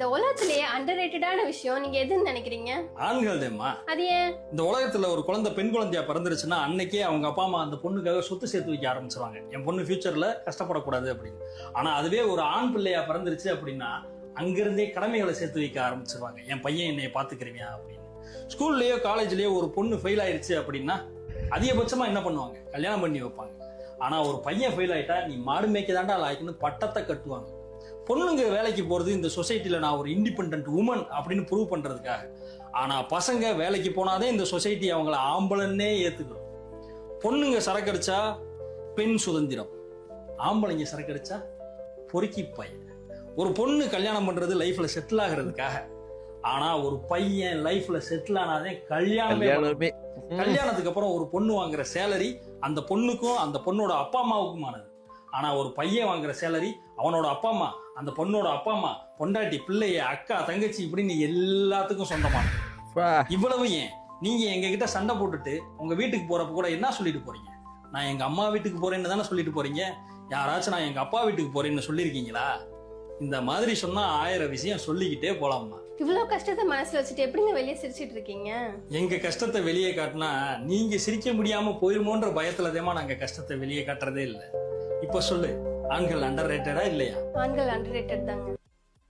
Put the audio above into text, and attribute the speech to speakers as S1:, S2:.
S1: இந்த உலகத்திலேயே அண்டர்ரேட்டடான விஷயம் நீங்க எதுன்னு நினைக்கிறீங்க?
S2: ஆண்கள் தேம்மா.
S1: அது ஏன்?
S2: இந்த உலகத்துல ஒரு குழந்தை பெண் குழந்தையா பிறந்துருச்சுன்னா அன்னைக்கே அவங்க அப்பா அம்மா அந்த பொண்ணுக்காக சொத்து சேர்த்து வைக்க ஆரம்பிச்சிருவாங்க. என் பொண்ணு ஃபியூச்சர்ல கஷ்டப்படக்கூடாது அப்படின்னு. ஆனா அதுவே ஒரு ஆண் பிள்ளையா பிறந்துருச்சு அப்படின்னா அங்கிருந்தே கடமைகளை சேர்த்து வைக்க ஆரம்பிச்சிருவாங்க. என் பையன் என்னைய பாத்துக்கிறீங்க அப்படின்னு. ஸ்கூல்லயோ காலேஜ்லயோ ஒரு பொண்ணு ஃபெயில் ஆயிருச்சு அப்படின்னா அதிகபட்சமா என்ன பண்ணுவாங்க? கல்யாணம் பண்ணி வைப்பாங்க. ஆனா ஒரு பையன் ஃபெயில் ஆயிட்டா நீ மாடு மேய்க்க தாண்டா லாய்க்குன்னு பட்டத்தை கட்டுவாங்க. பொண்ணுங்க வேலைக்கு போறது இந்த சொசைட்டில நான் ஒரு இண்டிபெண்டன்ட் உமன் அப்படின்னு ப்ரூவ் பண்றதுக்காக. ஆனா பசங்க வேலைக்கு போனாதே இந்த சொசைட்டி அவங்கள ஆம்பளன்னே ஏத்துக்கிறோம். பொண்ணுங்க சரக்கடிச்சா பெண் சுதந்திரம், ஆம்பளைங்க சரக்கடிச்சா பொறுக்கி பையன். ஒரு பொண்ணு கல்யாணம் பண்றது லைஃப்ல செட்டில் ஆகிறதுக்காக. ஆனா ஒரு பையன் லைஃப்ல செட்டில் ஆனாதே கல்யாணமே. கல்யாணத்துக்கு அப்புறம் ஒரு பொண்ணு வாங்குற சேலரி அந்த பொண்ணுக்கும் அந்த பொண்ணோட அப்பா அம்மாவுக்குமானது. ஆனா ஒரு பையன் வாங்குற சேலரி அவனோட அப்பா அம்மா, அந்த பொண்ணோட அப்பா அம்மா, பொண்டாட்டி, பிள்ளைய, அக்கா, தங்கச்சி இப்படின்னு எல்லாத்துக்கும் சொந்தமானது. இவ்வளவு ஏன் நீங்க எங்க கிட்ட சண்டை போட்டுட்டு உங்க வீட்டுக்கு போறப்ப கூட என்ன சொல்லிட்டு போறீங்க? நான் எங்க அம்மா வீட்டுக்கு போறேன்னு தானே சொல்லிட்டு போறீங்க. யாராச்சும் நான் எங்க அப்பா வீட்டுக்கு போறேன்னு சொல்லிருக்கீங்களா? இந்த மாதிரி சொன்னா 1000 விஷயம் சொல்லிக்கிட்டே போலாமா.
S1: இவ்வளவு கஷ்டத்தை மனசுல வச்சுட்டு எப்படிங்க வெளியே சிரிச்சிட்டு இருக்கீங்க?
S2: எங்க கஷ்டத்தை வெளியே காட்டினா நீங்க சிரிக்க முடியாம போயிருமோன்ற பயத்துலதேமா நாங்க கஷ்டத்தை வெளியே காட்டுறதே இல்லை. இப்ப சொல்லு, ஆண்கள் அண்டர் ரேட்டடா இல்லையா?
S1: ஆண்கள் அண்டர்ரேட்டட் தாங்க.